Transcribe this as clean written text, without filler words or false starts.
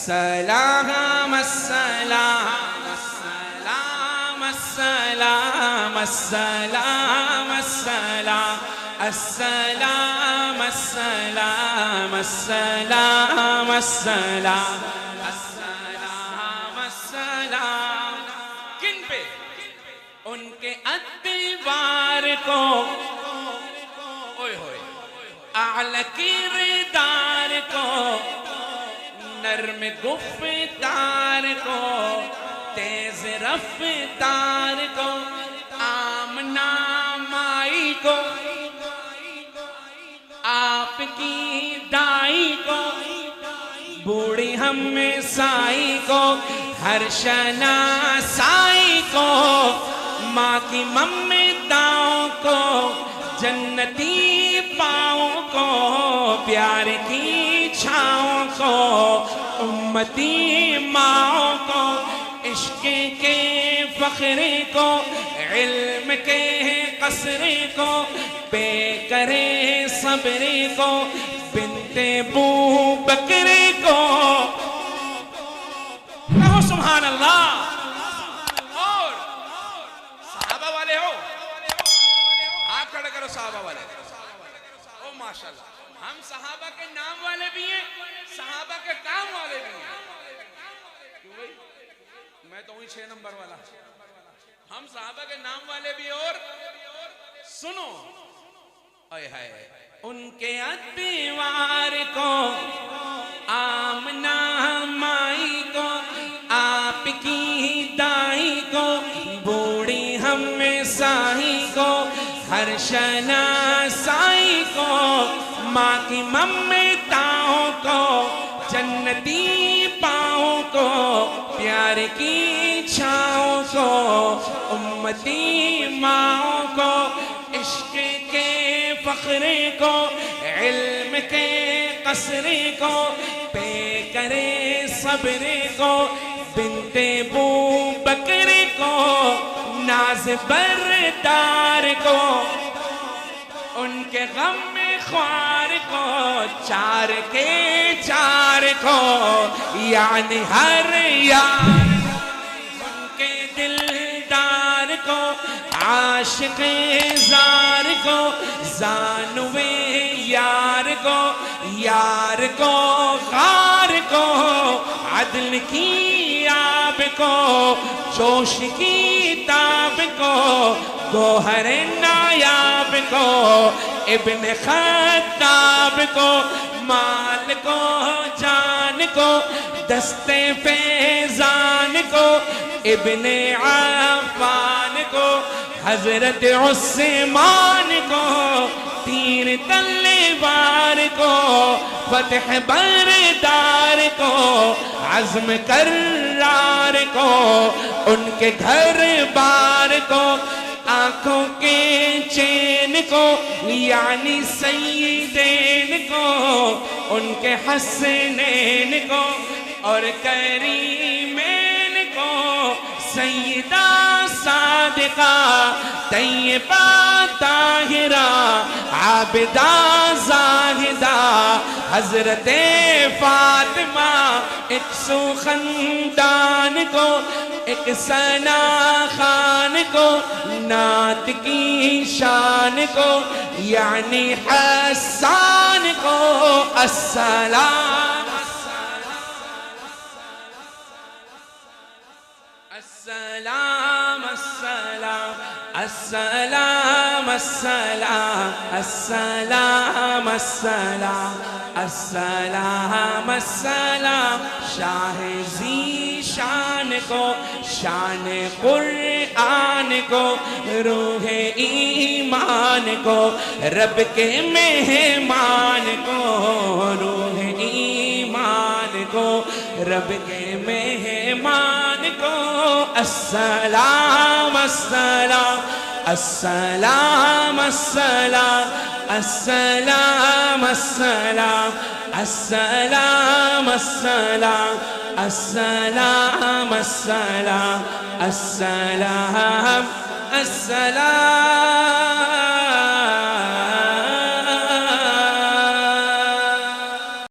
السلام السلام السلام السلام السلام السلام السلام السلام السلام السلام السلام السلام کن پہ؟ ان کے ادوار کو اعلی کردار کو نرم گفتار کو تیز رفتار کو آمنہ مائی کو آپ کی دائی کو بوڑھی ہمسائی کو ہر شناسائی کو ماں کی ممتاؤں کو جنتی پاؤں کو پیار کی چھاؤں کو امتی ماؤں کو عشق کے فخر کو علم کے قصر کو پے کرے صبر کو بنت ابو بکر کو کہو سبحان اللہ اور صحابہ والے ہو ہاتھ کھڑا کرو صحابہ والے او ماشاءاللہ ہم صحابہ کے نام والے بھی ہیں صحابہ کے کام والے بھی ہیں کیوں بھئی میں تو ہوئی 6 نمبر والا ہم صحابہ کے نام والے بھی اور سنو آئے ہائے ان کے ادوار کو آمنہ مائی کو آپ کی دائی کو بوڑھی ہمسائی کو ہر شناسائی کو ماں کی ممتاؤں کو جنتی پاؤں کو پیار کی چھاؤں کو امتی ماؤں کو عشق کے فخر کو علم کے قصر کو پے کرے صبر کو بنت ابو بکر کو ناز بردار کو ان کے غم خوار کو چار کے چار کو یعنی ہر یار ان کے دلدار کو عاشق زار کو زانوے یار کو غار کو عدل کی آب کو جوش کی تاب کو گوہر نایاب کو ابن خطاب کو مال کو جان کو دست فیضان کو ابن عفان کو حضرت عثمان کو تیر تلوار کو فتح بردار کو عزم کرار کو ان کے گھر بار کو آنکھوں کے چین کو یعنی سیدین کو ان کے حسنین کو اور کریمین کو سیدہ صادقہ طیبہ طاہرہ عابدہ زاہدہ حضرت فاطمہ ایک سو خاندان کو ایک ثنا خان کو نعت کی شان کو یعنی حسان کو السلام السلام السلام السلام السلام السلام السلام السلام شاہ زی شان کو شان قرآن کو روح ایمان کو رب کے مہمان کو روح ایمان کو رب کے مہمان کو السلام السلام السلام السلام السلام السلام السلام السلام السلام السلام السلام السلام